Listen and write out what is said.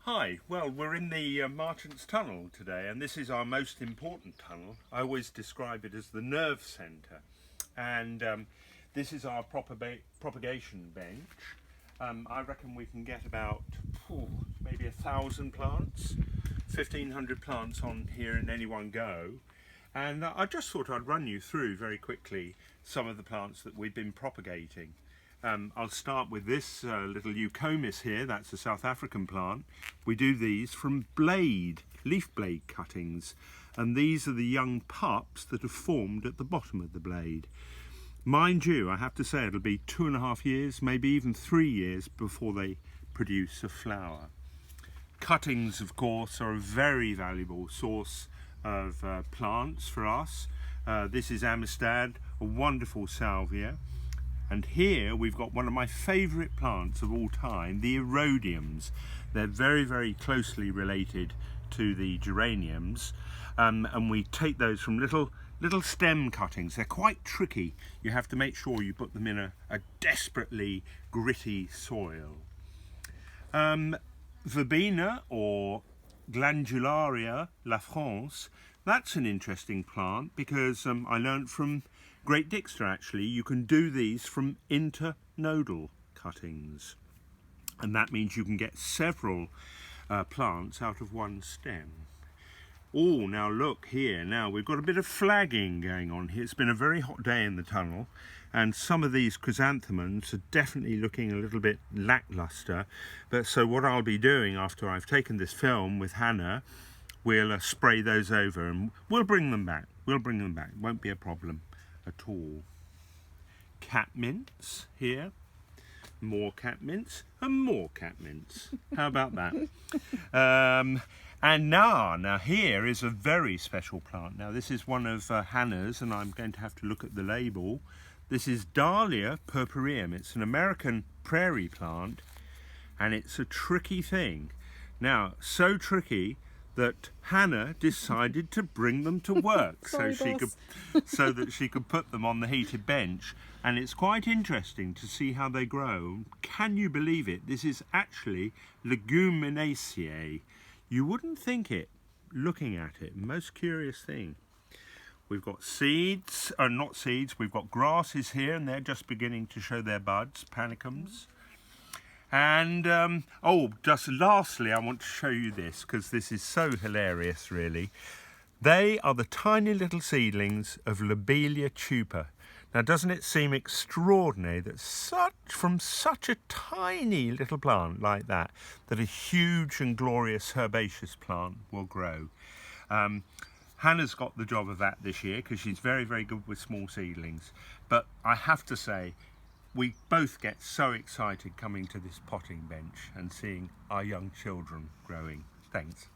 Hi, well, we're in the Marchants tunnel today, and this is our most important tunnel. I always describe it as the nerve centre, and this is our propagation bench. I reckon we can get about maybe 1,000 plants, 1,500 plants on here in any one go. And I just thought I'd run you through very quickly some of the plants that we've been propagating. I'll start with this little eucomis here. That's a South African plant. We do these from leaf blade cuttings, and these are the young pups that have formed at the bottom of the blade. Mind you, I have to say it'll be 2.5 years, maybe even 3 years before they produce a flower. Cuttings, of course, are a very valuable source of plants for us. This is Amistad, a wonderful salvia. And here we've got one of my favourite plants of all time, the erodiums. They're very, very closely related to the geraniums, and we take those from little stem cuttings. They're quite tricky. You have to make sure you put them in a desperately gritty soil. Verbena, or Glandularia la France, that's an interesting plant because I learned from Great Dixter, actually, you can do these from internodal cuttings, and that means you can get several plants out of one stem. Oh, now look here, now we've got a bit of flagging going on here. It's been a very hot day in the tunnel, and some of these chrysanthemums are definitely looking a little bit lackluster. But so what I'll be doing after I've taken this film with Hannah, we'll spray those over and we'll bring them back. We'll bring them back, it won't be a problem at all. Catmints here, more catmints and more catmints. How about that? And now here is a very special plant. Now this is one of Hannah's, and I'm going to have to look at the label. This is Dahlia purpureum. It's an American prairie plant, and it's a tricky thing. Now, so tricky that Hannah decided to bring them to work so that she could put them on the heated bench, and it's quite interesting to see how they grow. Can you believe it? This is actually Leguminaceae. You wouldn't think it looking at it. Most curious thing. We've got seeds, not seeds, we've got grasses here, and they're just beginning to show their buds, panicums. And, just lastly, I want to show you this, because this is so hilarious, really. They are the tiny little seedlings of Lobelia tuber. Now, doesn't it seem extraordinary that from such a tiny little plant like that a huge and glorious herbaceous plant will grow? Hannah's got the job of that this year, because she's very, very good with small seedlings. But I have to say, we both get so excited coming to this potting bench and seeing our young children growing. Thanks.